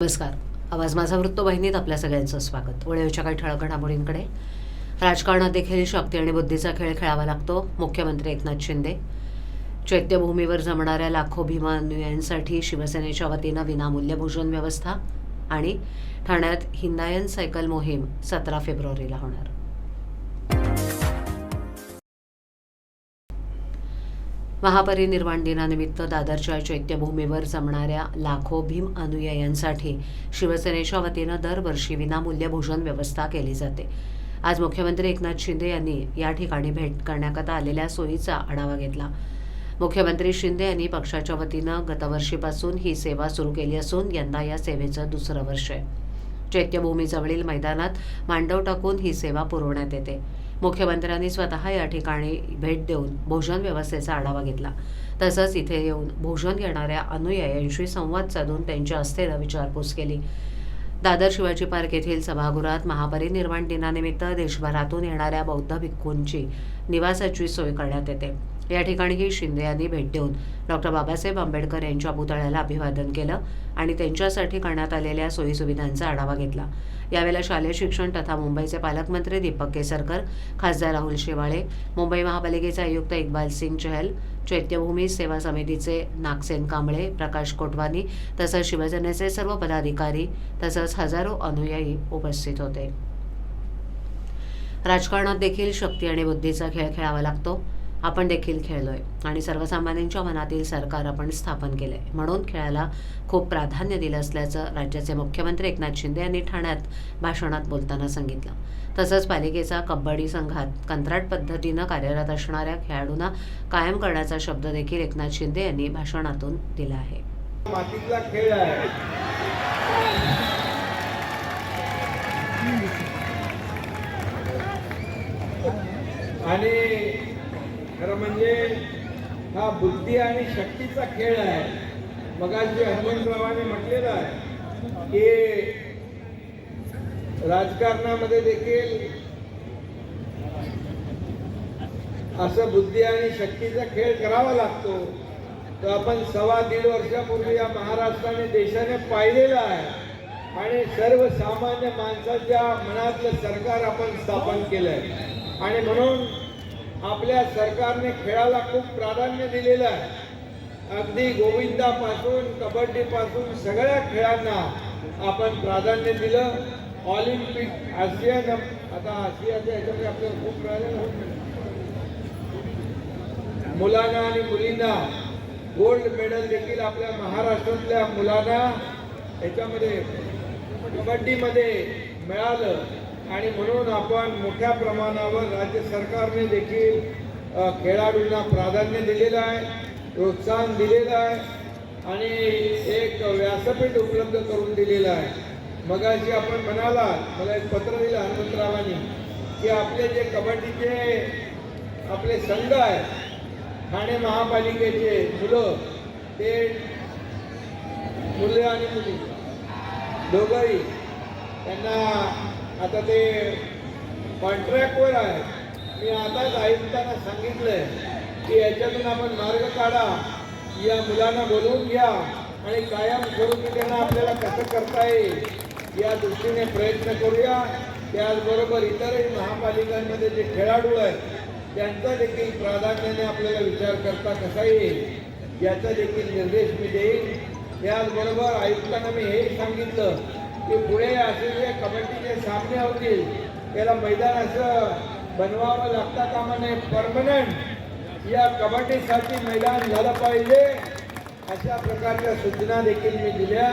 नमस्कार. आवाज माझा वृत्तवाहिनीत आपल्या सगळ्यांचं स्वागत. वेळेच्या काही ठळक घडामोडींकडे. राजकारणात देखील शक्ती आणि बुद्धीचा खेळ खेळावा लागतो. मुख्यमंत्री एकनाथ शिंदे. चैत्यभूमीवर जमणाऱ्या लाखो भीमा अनुयायांसाठी शिवसेनेच्या वतीनं विनामूल्य भोजन व्यवस्था. आणि ठाण्यात हिंदायन सायकल मोहीम 17 फेब्रुवारीला होणार. महापरिनिर्वाण दिनानिमित्त दादरच्या चैत्यभूमीवर जमणाऱ्या लाखो भीम अनुयायांसाठी शिवसेनेच्या वतीनं दरवर्षी विनामूल्य भोजन व्यवस्था केली जाते. आज मुख्यमंत्री एकनाथ शिंदे यांनी या ठिकाणी भेट करण्याकरता आलेल्या सोयीचा आढावा घेतला. मुख्यमंत्री शिंदे यांनी पक्षाच्या वतीनं गतवर्षीपासून ही सेवा सुरू केली असून यंदा या सेवेचं दुसरं वर्ष आहे. चैत्यभूमीजवळील मैदानात मांडव टाकून ही सेवा पुरवण्यात येते. मुख्यमंत्र्यांनी स्वतः या ठिकाणी भेट देऊन भोजन व्यवस्थेचा आढावा घेतला. तसंच इथे येऊन भोजन घेणाऱ्या अनुयायांशी संवाद साधून त्यांच्या आस्थेनं विचारपूस केली. दादर शिवाजी पार्क येथील सभागृहात महापरिनिर्वाण दिनानिमित्त देशभरातून येणाऱ्या बौद्ध भिक्खूंची निवासाची सोय करण्यात येते. या ठिकाणीही शिंदे यांनी भेट देऊन डॉक्टर बाबासाहेब आंबेडकर यांच्या पुतळ्याला अभिवादन केलं आणि त्यांच्यासाठी करण्यात आलेल्या सोयीसुविधांचा आढावा घेतला. यावेळेला शालेय शिक्षण तथा मुंबईचे पालकमंत्री दीपक केसरकर, खासदार राहुल शेवाळे, मुंबई महापालिकेचे आयुक्त इक्बाल सिंग चहल, चैत्यभूमी सेवा समितीचे नागसेन कांबळे, प्रकाश कोटवानी तसंच शिवसेनेचे सर्व पदाधिकारी तसंच हजारो अनुयायी उपस्थित होते. राजकारणात देखील शक्ती आणि बुद्धीचा खेळ खेळावा लागतो. आपण देखील खेळलोय आणि सर्वसामान्यांच्या मनातील सरकार आपण स्थापन केलंय, म्हणून खेळाला खूप प्राधान्य दिलं असल्याचं राज्याचे मुख्यमंत्री एकनाथ शिंदे यांनी ठाण्यात भाषणात बोलताना सांगितलं. तसंच पालिकेचा कबड्डी संघात कंत्राट पद्धतीनं कार्यरत असणाऱ्या खेळाडूंना कायम करण्याचा शब्द देखील एकनाथ शिंदे यांनी भाषणातून दिला आहे. मातीतला खेळ आहे आणि खरं म्हणजे हा बुद्धी आणि शक्तीचा खेळ आहे. मगाशी हनुमंतरावांनी म्हटलेलं आहे की राजकारणामध्ये देखील असं बुद्धी आणि शक्तीचा खेळ करावा लागतो. तर आपण 1.25 वर्षापूर्वी या महाराष्ट्राने देशाने पाहिलेला आहे आणि सर्वसामान्य माणसाच्या मनातलं सरकार आपण स्थापन केलंय. आणि म्हणून आपल्या सरकारने खेळाला खूप प्राधान्य दिलेलं आहे. अगदी गोविंदापासून कबड्डीपासून सगळ्या खेळांना आपण प्राधान्य दिलं. ऑलिम्पिक आशियन आता आशियाच्या ह्याच्यामध्ये आपल्याला खूप प्राधान्य होत. मुलांना आणि मुलींना गोल्ड मेडल देखील आपल्या महाराष्ट्रातल्या मुलांना याच्यामध्ये कबड्डीमध्ये मिळालं. आणि म्हणून आपण मोठ्या प्रमाणावर राज्य सरकारने देखील खेळाडूंना प्राधान्य दिलेलं आहे, प्रोत्साहन दिलेलं आहे आणि एक व्यासपीठ उपलब्ध करून दिलेलं आहे. मगाशी आपण म्हणाला, मला एक पत्र दिलं हनुमंतरावांनी की आपले जे कबड्डीचे आपले संघ आहेत ठाणे महापालिकेचे मुलं, ते मुले आणि मुली दोघंही त्यांना आता ते कॉन्ट्रॅक्टवर आहे. मी आताच आयुक्तांना सांगितलंय की याच्यातून आपण मार्ग काढा, या मुलांना बोलवून घ्या आणि कायम स्वरूपी त्यांना आपल्याला कसं करता येईल या दृष्टीने प्रयत्न करूया. त्याचबरोबर इतरही महापालिकांमध्ये जे खेळाडू आहेत त्यांचा देखील प्राधान्याने आपल्याला विचार करता कसा येईल याचा देखील निर्देश मी देईन. त्याचबरोबर आयुक्तांना मी हेही सांगितलं की पुढे असे जे कबड्डीचे सामने होतील त्याला मैदान असं बनवावं लागता कामा नये. परमनंट या कबड्डीसाठी मैदान झालं पाहिजे अशा प्रकारच्या सूचना देखील मी दिल्या.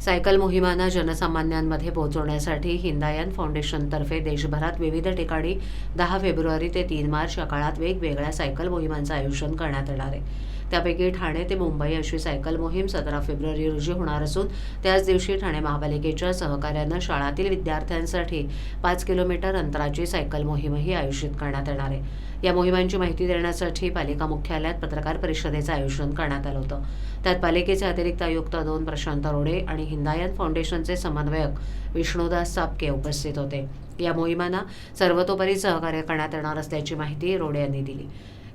सायकल मोहिमांना जनसामान्यांमध्ये पोहोचवण्यासाठी हिंदायन फाउंडेशनतर्फे देशभरात विविध ठिकाणी 10 फेब्रुवारी ते 3 मार्च या काळात वेगवेगळ्या सायकल मोहिमांचं आयोजन करण्यात येणार आहे. त्यापैकी ठाणे ते मुंबई अशी सायकल मोहीम 17 फेब्रुवारी रोजी होणार असून त्याच दिवशी ठाणे महापालिकेच्या सहकार्यानं शाळातील विद्यार्थ्यांसाठी 5 किलोमीटर अंतराची सायकल मोहीमही आयोजित करण्यात येणार आहे. या मोहिमांची माहिती देण्यासाठी पालिका मुख्यालयात पत्रकार परिषदेचं आयोजन करण्यात आलं होतं. त्यात पालिकेचे अतिरिक्त आयुक्त 2 प्रशांत रोडे आणि हिंदायन फाउंडेशनचे समन्वयक विष्णुदास सापके उपस्थित होते. या मोहिमांना सर्वतोपरी सहकार्य करण्यात येणार असल्याची माहिती रोडे यांनी दिली.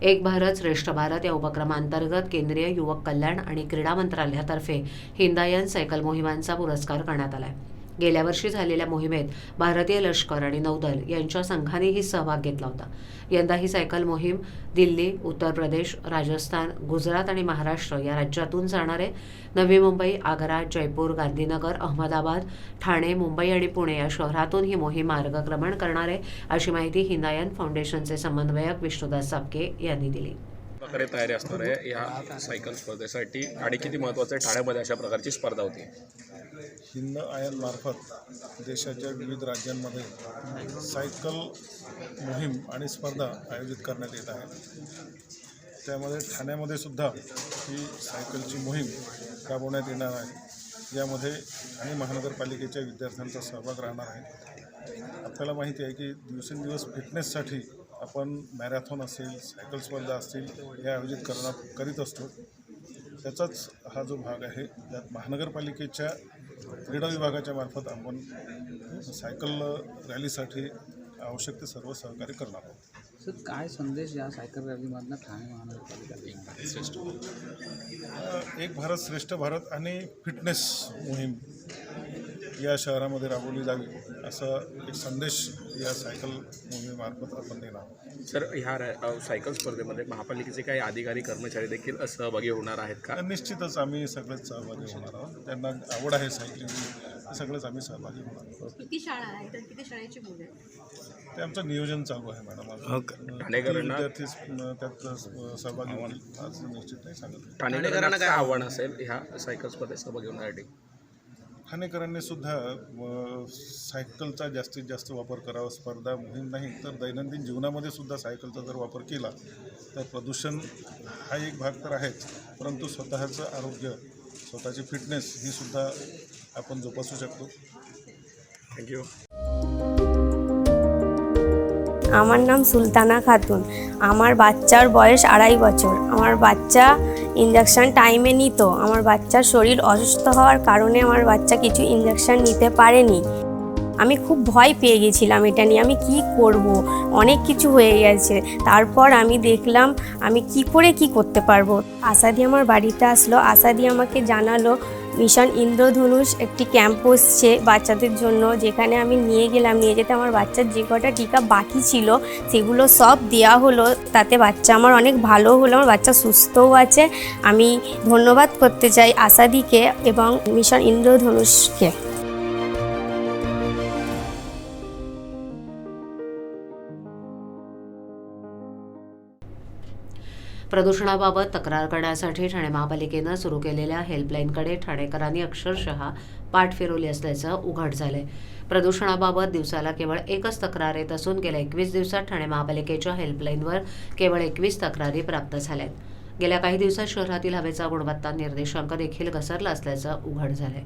एक भारत श्रेष्ठ भारत या उपक्रमांतर्गत केंद्रीय युवक कल्याण आणि क्रीडा मंत्रालयातर्फे हिंदायन सायकल मोहिमांचा पुरस्कार करण्यात आला आहे. गेल्या वर्षी झालेल्या मोहिमेत भारतीय लष्कर आणि नौदल यांच्या संघानेही सहभाग घेतला होता. यंदा ही सायकल मोहीम दिल्ली, उत्तर प्रदेश, राजस्थान, गुजरात आणि महाराष्ट्र या राज्यातून जाणार आहे. नवी मुंबई, आग्रा, जयपूर, गांधीनगर, अहमदाबाद, ठाणे, मुंबई आणि पुणे या शहरातून ही मोहीम मार्गक्रमण करणार आहे, अशी माहिती हिंदायन फाउंडेशनचे समन्वयक विष्णुदास सापके यांनी दिली. प्रकारे तयारी असणार आहे या सायकल स्पर्धेसाठी आणि किती महत्त्वाचं आहे ठाण्यामध्ये अशा प्रकारची स्पर्धा होती? हिंद आयन मार्फत देशाच्या विविध राज्यांमध्ये सायकल मोहीम आणि स्पर्धा आयोजित करण्यात येत आहे. त्यामध्ये ठाण्यामध्ये सुद्धा ही सायकलची मोहीम राबवण्यात येणार आहे. यामध्ये ठाणे महानगरपालिकेच्या विद्यार्थ्यांचा सहभाग राहणार आहे. आपल्याला माहिती आहे की दिवसेंदिवस फिटनेससाठी आपण मॅरेथॉन असेल, सायकल स्पर्धा असतील हे आयोजित करीत असतो. त्याचाच हा जो भाग आहे, यात महानगरपालिकेच्या क्रीडा विभागाच्या मार्फत आपण सायकल रॅलीसाठी आवश्यक ते सर्व सहकार्य करणार आहोत. सर, काय संदेश या सायकल रॅलीमधनं ठाणे महानगरपालिका एक भारत श्रेष्ठ भारत आणि फिटनेस मोहीम या शहरामध्ये राबवली जावी असा एक संदेश या सायकल मोहिमेमार्फत आपण देणार आहोत. सर, ह्या सायकल स्पर्धेमध्ये महापालिकेचे काही अधिकारी कर्मचारी देखील सहभागी होणार आहेत का? निश्चितच आम्ही सगळेच सहभागी होणार आहोत. त्यांना आवड आहे सायकलिंगची, सगळेच आम्ही सहभागी होणार आहोत. किती शाळा आहेत आणि किती शाळेची मुलं आहेत? ते आमचं नियोजन चालू आहे मॅडम. ठाणेकरांना विद्यार्थी त्यात सहभागी होतील आज निश्चित नाही सांगत. ठाणेकरांना काय आव्हान असेल ह्या सायकल स्पर्धेत सहभागी होण्यासाठी? ठाणेकरांनी सुद्धा सायकलचा जास्तीत जास्त वापर करावा. स्पर्धा मोहीम नाही तर दैनंदिन जीवनामध्ये सुद्धा सायकलचा जर वापर केला तर प्रदूषण हा एक भाग तर आहेच, परंतु स्वतःचं आरोग्य, स्वतःची फिटनेस ही सुद्धा आपण जोपासू शकतो. थँक्यू. আমার নাম সুলতানা খাতুন। আমার বাচ্চার বয়স 2.5 বছর। আমার বাচ্চা ইনজেকশন টাইমে নিত। আমার বাচ্চার শরীর অসুস্থ হওয়ার কারণে আমার বাচ্চা কিছু ইনজেকশন নিতে পারেনি। আমি খুব ভয় পেয়ে গেছিলাম এটা নিয়ে, আমি কি করব, অনেক কিছু হয়ে গেছে। তারপর আমি দেখলাম আমি কি করে কি করতে পারবো। আশাদি আমার বাড়িতে আসলো। আশাদি আমাকে জানালো মিশন ইন্দ্রধনুষ একটি ক্যাম্প বসছে বাচ্চাদের জন্য, যেখানে আমি নিয়ে গেলাম। নিয়ে যেতে আমার বাচ্চার যে কটা টিকা বাকি ছিল সেগুলো সব দেওয়া হলো। তাতে বাচ্চা আমার অনেক ভালো হলো, আমার বাচ্চা সুস্থও আছে। আমি ধন্যবাদ করতে চাই আশাদিকে এবং মিশন ইন্দ্রধনুষকে। प्रदूषणाबाबत तक्रार करण्यासाठी ठाणे महापालिकेनं सुरू केलेल्या हेल्पलाईनकडे ठाणेकरांनी अक्षरशः पाठ फिरवली असल्याचं उघड झालंय. प्रदूषणाबाबत दिवसाला केवळ एकच तक्रार येत असून गेल्या 21 दिवसात ठाणे महापालिकेच्या हेल्पलाईनवर केवळ 21 तक्रारी प्राप्त झाल्यात. गेल्या काही दिवसात शहरातील हवेचा गुणवत्ता निर्देशांक देखील घसरला असल्याचं उघड झालंय.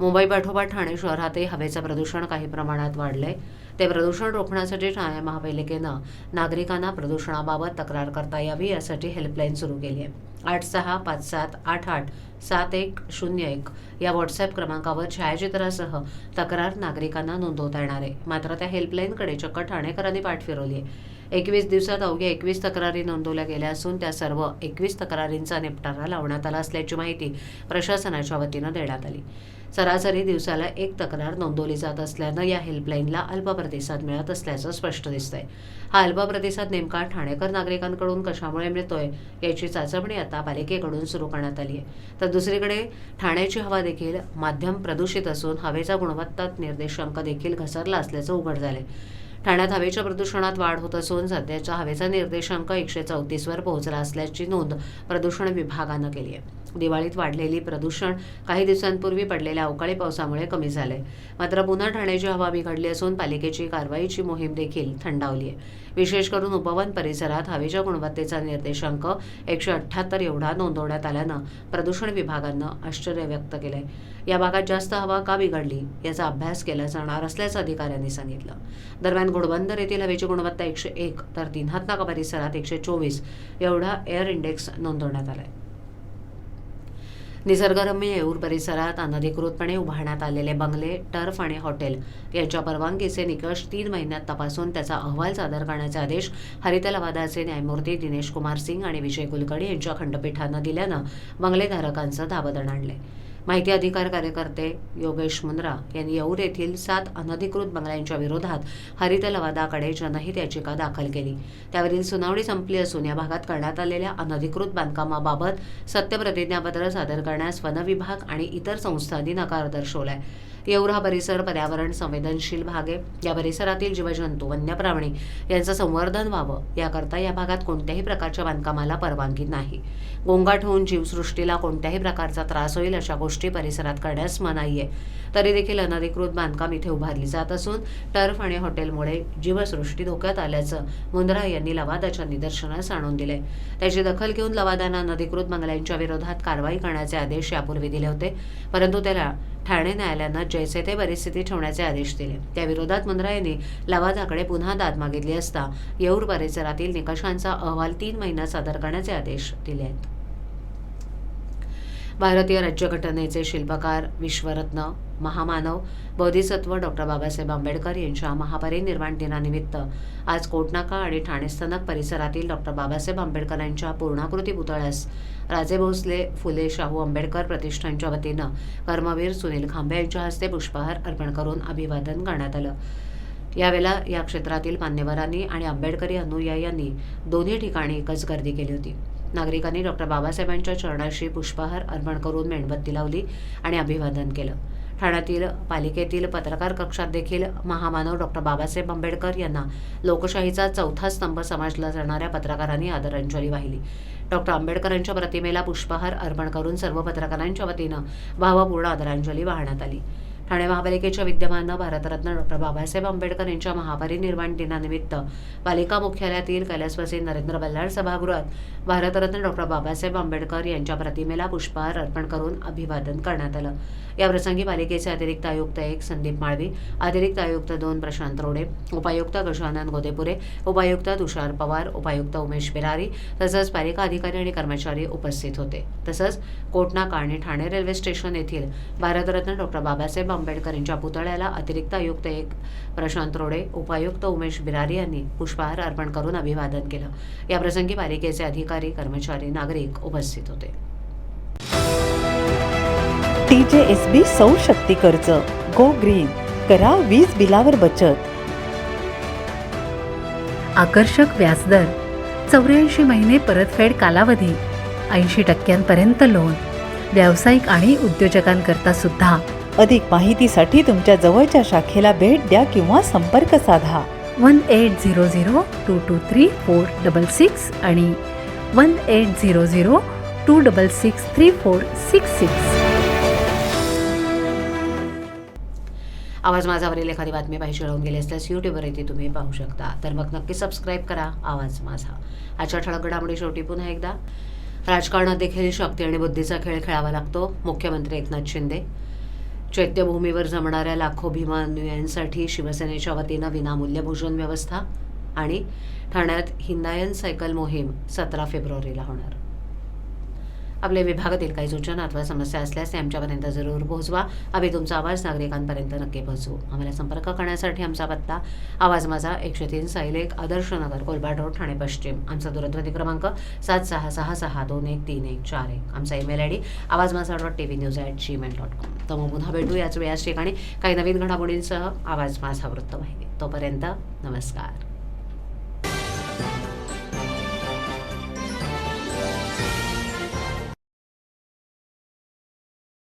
मुंबई पाठोपाठ ठाणे शहरातही हवेचं प्रदूषण काही प्रमाणात वाढलंय. ते प्रदूषण रोखण्यासाठी ठाणे महापालिकेनं नागरिकांना प्रदूषणाबाबत तक्रार करता यावी यासाठी हेल्पलाईन सुरू केली आहे. 8657887101 या व्हॉट्सॲप क्रमांकावर छायाचित्रासह तक्रार नागरिकांना नोंदवता येणार आहे. मात्र त्या हेल्पलाईनकडे चक्क ठाणेकरांनी पाठ फिरवली आहे. 21 दिवसात अवघ्या 21 तक्रारी नोंदवल्या गेल्या असून त्या सर्व 21 तक्रारींचा निपटारा लावण्यात आला असल्याची माहिती प्रशासनाच्या वतीनं देण्यात आली. सरासरी दिवसाला एक तक्रार नोंदवली जात असल्यानं या हेल्पलाईनला अल्प प्रतिसाद मिळत असल्याचं स्पष्ट दिसतंय. हा अल्प प्रतिसाद नेमका ठाणेकर नागरिकांकडून कशामुळे मिळतोय याची चाचपणी आता पालिकेकडून सुरू करण्यात आली आहे. तर दुसरीकडे ठाण्याची हवा देखील माध्यम प्रदूषित असून हवेचा गुणवत्ता निर्देशांक देखील घसरला असल्याचं उघड झालंय. ठाण्यात हवेच्या प्रदूषणात वाढ होत असून सध्याचा हवेचा निर्देशांक 134 वर पोहोचला असल्याची नोंद प्रदूषण विभागानं केली आहे. दिवाळीत वाढलेली प्रदूषण काही दिवसांपूर्वी पडलेल्या अवकाळी पावसामुळे कमी झाले. मात्र पुन्हा ठाण्याची हवा बिघडली असून पालिकेची कारवाईची मोहीम देखील थंडावली आहे. विशेष करून उपवन परिसरात हवेच्या गुणवत्तेचा निर्देशांक 178 एवढा नोंदवण्यात आल्यानं प्रदूषण विभागानं आश्चर्य व्यक्त केलंय. या भागात जास्त हवा का बिघडली याचा अभ्यास केला जाणार असल्याचं अधिकाऱ्यांनी सांगितलं. दरम्यान घोडबंदर येथील हवेची गुणवत्ता 101 तर तीनहात नाका परिसरात 124 एवढा एअर इंडेक्स नोंदवण्यात आलाय. निसर्गरम्य येऊर परिसरात अनधिकृतपणे उभारण्यात आलेले बंगले, टर्फ आणि हॉटेल यांच्या परवानगीचे निकष 3 महिन्यात तपासून त्याचा अहवाल सादर करण्याचे आदेश हरित लवादाचे न्यायमूर्ती दिनेश कुमार सिंग आणि विजय कुलकर्णी यांच्या खंडपीठानं दिल्यानं बंगलेधारकांचं धाबदण आणले. माहिती अधिकार कार्यकर्ते योगेश मुंद्रा यांनी येऊर येथील 7 अनधिकृत बंगल्यांच्या विरोधात हरित लवादाकडे जनहित याचिका दाखल केली. त्यावरील सुनावणी संपली असून या भागात करण्यात आलेल्या अनधिकृत बांधकामाबाबत सत्यप्रतिज्ञापत्र सादर करण्यास वन विभाग आणि इतर संस्थांनी नकार दर्शवलाय. येऊर हा परिसर पर्यावरण संवेदनशील भाग आहे. या परिसरातील जीवजंतू, वन्यप्राणी यांचं संवर्धन व्हावं याकरता या भागात कोणत्याही प्रकारच्या बांधकामाला परवानगी नाही. गोंगाट होऊन जीवसृष्टीला कोणत्याही प्रकारचा त्रास होईल अशा गोष्टी परिसरात करण्यास मनाई आहे. तरी देखील अनधिकृत बांधकाम इथे उभारली जात असून टर्फ आणि हॉटेलमुळे जीवसृष्टी धोक्यात आल्याचं मुंद्रा यांनी लवादाच्या निदर्शनास आणून दिले. त्याची दखल घेऊन लवादानं अनधिकृत बंगल्यांच्या विरोधात कारवाई करण्याचे आदेश यापूर्वी दिले होते, परंतु त्याला ठाणे न्यायालयानं जैसे ते परिस्थिती ठेवण्याचे आदेश दिले. त्याविरोधात मुंद्रा यांनी लवादाकडे पुन्हा दाद मागितली असता येऊर परिसरातील निकषांचा अहवाल 3 महिन्यात सादर करण्याचे आदेश दिले आहेत. भारतीय राज्यघटनेचे शिल्पकार, विश्वरत्न, महामानव, बोधिसत्व डॉक्टर बाबासाहेब आंबेडकर यांच्या महापरिनिर्वाण दिनानिमित्त आज कोटनाका आणि ठाणे स्थानक परिसरातील डॉक्टर बाबासाहेब आंबेडकरांच्या पूर्णाकृती पुतळ्यास राजे भोसले फुले शाहू आंबेडकर प्रतिष्ठानच्या वतीनं कर्मवीर सुनील खांबे यांच्या हस्ते पुष्पहार अर्पण करून अभिवादन करण्यात आलं. यावेळेला या क्षेत्रातील मान्यवरांनी आणि आंबेडकरी अनुयायांनी दोन्ही ठिकाणी एकच गर्दी केली होती. नागरिकांनी डॉक्टर बाबासाहेबांच्या चरणाशी पुष्पहार अर्पण करून मेणबत्ती लावली आणि अभिवादन केलं. ठाण्यातील पालिकेतील पत्रकार कक्षात देखील महामानव डॉक्टर बाबासाहेब आंबेडकर यांना लोकशाहीचा 4था स्तंभ समजला जाणाऱ्या पत्रकारांनी आदरांजली वाहिली. डॉक्टर आंबेडकरांच्या प्रतिमेला पुष्पहार अर्पण करून सर्व पत्रकारांच्या वतीनं भावपूर्ण आदरांजली वाहण्यात आली. ठाणे महापालिकेच्या विद्यमानं भारतरत्न डॉक्टर बाबासाहेब आंबेडकर यांच्या महापरिनिर्वाण दिनानिमित्त पालिका मुख्यालयातील कैलासवासी नरेंद्र बल्लाळ सभागृहात भारतरत्न डॉक्टर बाबासाहेब आंबेडकर यांच्या प्रतिमेला पुष्पहार अर्पण करून अभिवादन करण्यात आलं. याप्रसंगी पालिकेचे अतिरिक्त आयुक्त 1 संदीप माळवी, अतिरिक्त आयुक्त 2 प्रशांत रोडे, उपायुक्त गजानन गोदेपुरे, उपायुक्त तुषार पवार, उपायुक्त उमेश बिरारी तसंच पालिका अधिकारी आणि कर्मचारी उपस्थित होते. तसंच कोटनाका आणि ठाणे रेल्वे स्टेशन येथील भारतरत्न डॉक्टर बाबासाहेब आंबेडकर यांच्या पुतळ्याला अतिरिक्त आयुक्त 1 प्रशांत रोडे, उपायुक्त उमेश बिरारी यांनी पुष्पहार अर्पण करून अभिवादन केलं. याप्रसंगी पालिकेचे अधिकारी, कर्मचारी, नागरिक उपस्थित होते. TJSB सौर शक्ती कर्ज, गो ग्रीन, करा वीज बिलावर बचत. आकर्षक व्याजदर, 84 महिने परतफेड कालावधी, 80% लोन, व्यावसायिक आणि उद्योजकांकरता सुद्धा. अधिक माहितीसाठी तुमच्या जवळच्या शाखेला भेट द्या किंवा संपर्क साधा. 1800-223-466 आणि 1800-266-3466. आवाज माझावरील एखादी बातमी पाहिजे राहून गेली असल्यास यूट्यूबवरती तुम्ही पाहू शकता. तर मग नक्की सबस्क्राईब करा आवाज माझा. आजच्या ठळक घडामोडी शेवटी पुन्हा एकदा. राजकारणात देखील शक्ती आणि बुद्धीचा खेळ खेळावा लागतो. मुख्यमंत्री एकनाथ शिंदे. चैत्यभूमीवर जमणाऱ्या लाखो भीमानुयायांसाठी शिवसेनेच्या वतीनं विनामूल्य भोजन व्यवस्था आणि ठाण्यात हिंदायन सायकल मोहीम 17 फेब्रुवारीला होणार. आपल्या विभागातील काही सूचना अथवा समस्या असल्यास ते आमच्यापर्यंत जरूर पोहोचवा. आम्ही तुमचा आवाज नागरिकांपर्यंत नक्की पोहोचवू. आम्हाला संपर्क करण्यासाठी आमचा पत्ता आवाज माझा 103 सायलेक आदर्श नगर कोलबाड रोड ठाणे पश्चिम. आमचा दूरध्वनी क्रमांक 7666213141. आमचा ईमेल ID awazmaza.tvnews@gmail.com. तर मग पुन्हा भेटू याच वेळाच ठिकाणी काही नवीन घडामोडींसह आवाज माझा वृत्तवाहिनी. तोपर्यंत नमस्कार.